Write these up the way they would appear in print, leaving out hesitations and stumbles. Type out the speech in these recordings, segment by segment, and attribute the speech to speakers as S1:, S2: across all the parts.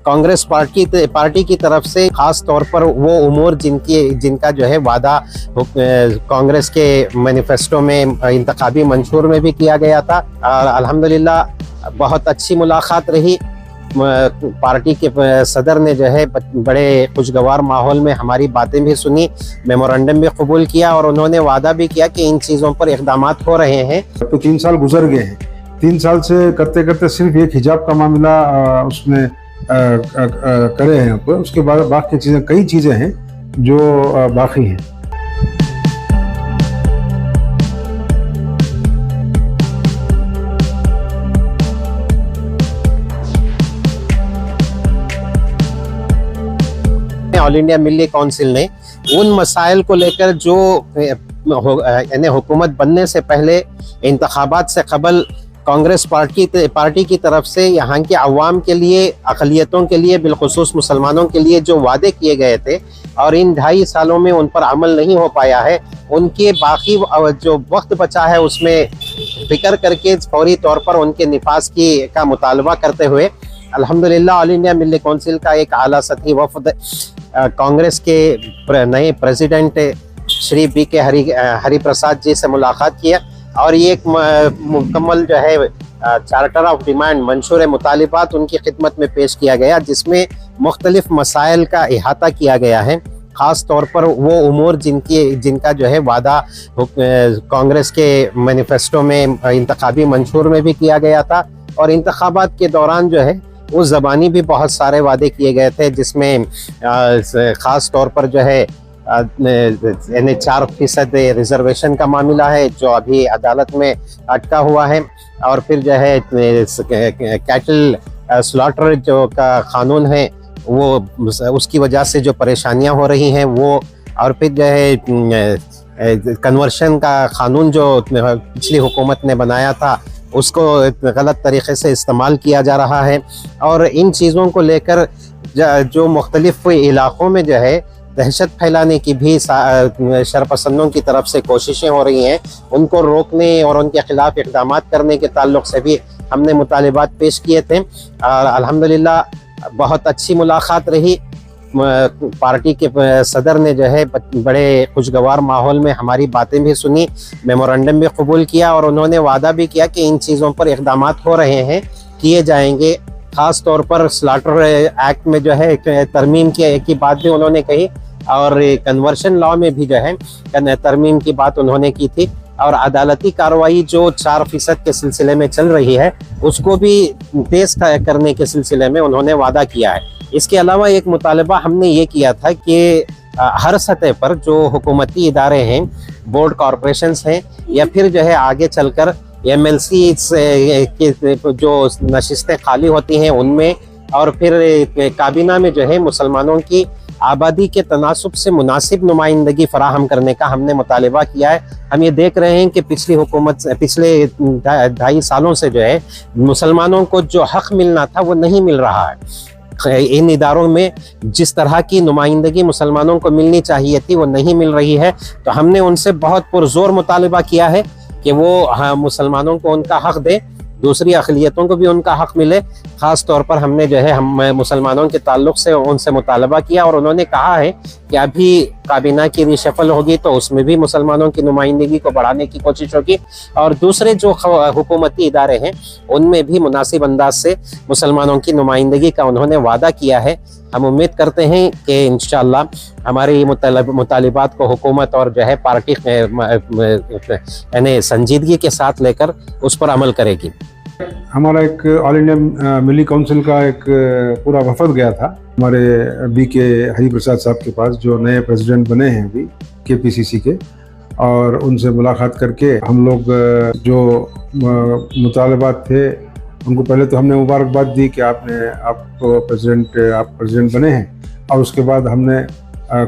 S1: Congress party की तरफ से खास तौर पर वो उमूर जिनका जो है वादा कांग्रेस के मैनिफेस्टो में इंतखाबी मंशूर में भी किया गया था। और अल्हम्दुलिल्लाह बहुत अच्छी मुलाकात रही। पार्टी के सदर ने जो है बड़े खुशगवार माहौल में हमारी बातें भी सुनी, मेमोरेंडम भी कबूल किया और उन्होंने वादा भी किया कि इन चीज़ों पर इक़दामात हो रहे हैं।
S2: तो 3 साल गुजर गए हैं। 3 साल से करते करते सिर्फ एक हिजाब का मामला उसमें करे हैं। अब उसके बाद बाकी चीज़ें कई चीज़ें हैं जो बाकी हैं।
S1: ऑल इंडिया मिल्ली काउंसिल ने उन मसाइल को लेकर जो यानी हुकूमत बनने से पहले इंतखाबात से कबल कांग्रेस पार्टी की तरफ से यहाँ के अवाम के लिए, अक़लियतों के लिए, बिलखुसूस मुसलमानों के लिए जो वादे किए गए थे और इन 2.5 सालों में उन पर अमल नहीं हो पाया है, उनके बाकी जो वक्त बचा है उसमें फिक्र करके फौरी तौर पर उनके निफाज का मुतालबा करते हुए अल्हम्दुलिल्लाह ऑल इंडिया मिल्ली काउंसिल का एक आला सतही वफ़द कांग्रेस के नए प्रेसिडेंट श्री BK हरि प्रसाद जी से मुलाकात किया और ये एक मुकम्मल जो है चार्टर ऑफ डिमांड, मंशूर मुतालिबात उनकी खिदमत में पेश किया गया, जिसमें मुख्तलिफ मसाइल का इहाता किया गया है। ख़ास तौर पर वो उमूर जिनका जो है वादा कांग्रेस के मैनिफेस्टो में इंतखाबी मंशूर में भी किया गया था और इंतखाबात के दौरान जो है उस ज़बानी भी बहुत सारे वादे किए गए थे, जिसमें ख़ास तौर पर जो है यानी 4% रिजर्वेशन का मामला है जो अभी अदालत में अटका हुआ है और फिर जो है कैटल स्लॉटर जो का कानून है वो उसकी वजह से जो परेशानियां हो रही हैं वो, और फिर जो है कन्वर्शन का कानून जो पिछली हुकूमत ने बनाया था उसको गलत तरीक़े से इस्तेमाल किया जा रहा है। और इन चीज़ों को लेकर जो मुख्तलिफ़ इलाक़ों में जो है दहशत फैलाने की भी शरपसंदों की तरफ से कोशिशें हो रही हैं, उनको रोकने और उनके ख़िलाफ़ इक़दामात करने के ताल्लुक़ से भी हमने मुतालिबात पेश किए थे। और अल्हम्दुलिल्लाह बहुत अच्छी मुलाकात रही। पार्टी के सदर ने जो है बड़े खुशगवार माहौल में हमारी बातें भी सुनी, मेमोरेंडम भी कबूल किया और उन्होंने वादा भी किया कि इन चीज़ों पर इक़दामात हो रहे हैं, किए जाएंगे। ख़ास तौर पर स्लॉटर एक्ट में जो है तरमीम की बात भी उन्होंने कही और कन्वर्शन लॉ में भी जो है तरमीम की बात उन्होंने की थी और अदालती कार्रवाई जो 4% के सिलसिले में चल रही है उसको भी तेज़ करने के सिलसिले में उन्होंने वादा किया है। इसके अलावा एक मुतालबा हमने ये किया था कि हर सतह पर जो हुकूमती इदारे हैं, बोर्ड कॉरपोरेशंस हैं या फिर जो है आगे चलकर MLC के जो नशिस्तें खाली होती हैं उनमें और फिर काबीना में जो है मुसलमानों की आबादी के तनासुब से मुनासिब नुमाइंदगी फराहम करने का हमने मुतालबा किया है। हम ये देख रहे हैं कि पिछली हुकूमत पिछले 2.5 सालों से जो है मुसलमानों को जो हक़ मिलना था वो नहीं मिल रहा है। इन इदारों में जिस तरह की नुमाइंदगी मुसलमानों को मिलनी चाहिए थी वो नहीं मिल रही है। तो हमने उनसे बहुत पुरजोर मुतालबा किया है कि वो मुसलमानों को उनका हक़ दे, दूसरी अक़लियतों को भी उनका हक़ मिले। ख़ास तौर पर हमने जो है हम मुसलमानों के ताल्लुक़ से उनसे मुतालबा किया और उन्होंने कहा है कि अभी काबीना की रिशफल होगी तो उसमें भी मुसलमानों की नुमाइंदगी को बढ़ाने की कोशिश होगी और दूसरे जो हुकूमती इदारे हैं उनमें भी मुनासिब अंदाज से मुसलमानों की नुमाइंदगी का उन्होंने वादा किया है। हम उम्मीद करते हैं कि इंशाअल्लाह हमारी मुतालिबात को हुकूमत और जो है पार्टी यानी संजीदगी के साथ लेकर उस पर अमल करेगी।
S2: हमारा एक ऑल इंडिया मिल्ली काउंसिल का एक पूरा वफद गया था हमारे BK हरि प्रसाद साहब के पास, जो नए प्रेसिडेंट बने हैं अभी KPCC के, और उनसे मुलाकात करके हम लोग जो मुतालबात थे उनको पहले तो हमने मुबारकबाद दी कि आप प्रेसिडेंट बने हैं, और उसके बाद हमने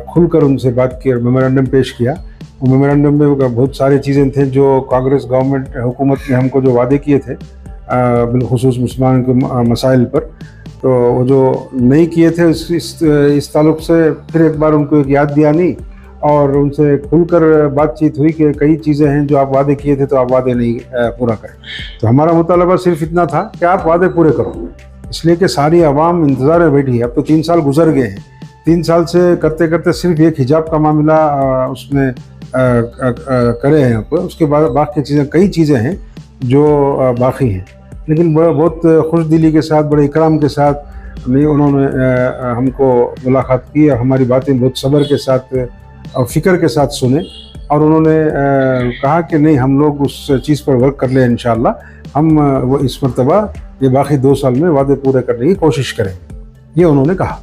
S2: खुलकर उनसे बात की और मेमोरेंडम पेश किया। वो मेमोरेंडम में बहुत सारी चीज़ें थे जो कांग्रेस गवर्नमेंट हुकूमत ने हमको जो वादे किए थे बिलखुसूस मुसलमान के मसाइल पर, तो वो जो नहीं किए थे इस ताल्लुक़ से फिर एक बार उनको एक याद दिया नहीं और उनसे खुलकर बातचीत हुई कि कई चीज़ें हैं जो आप वादे किए थे तो आप वादे नहीं पूरा करें। तो हमारा मुतालबा सिर्फ इतना था कि आप वादे पूरे करो। इसलिए कि सारी आवाम इंतज़ार में बैठी है। अब तो 3 साल गुजर गए हैं, 3 साल से करते करते सिर्फ एक हिजाब का मामला उसमें करे हैं। उसके बाद बाकी चीज़ें, कई चीज़ें हैं जो बाकी हैं, लेकिन बहुत खुश दिली के साथ, बड़े इकराम के साथ उन्होंने हमको मुलाकात की और हमारी बातें बहुत सब्र के साथ और फ़िक्र के साथ सुने। और उन्होंने कहा कि नहीं, हम लोग उस चीज़ पर वर्क कर लें, इंशाअल्लाह हम वो इस मरतबा ये बाकी 2 साल में वादे पूरे करने की कोशिश करेंगे, ये उन्होंने कहा।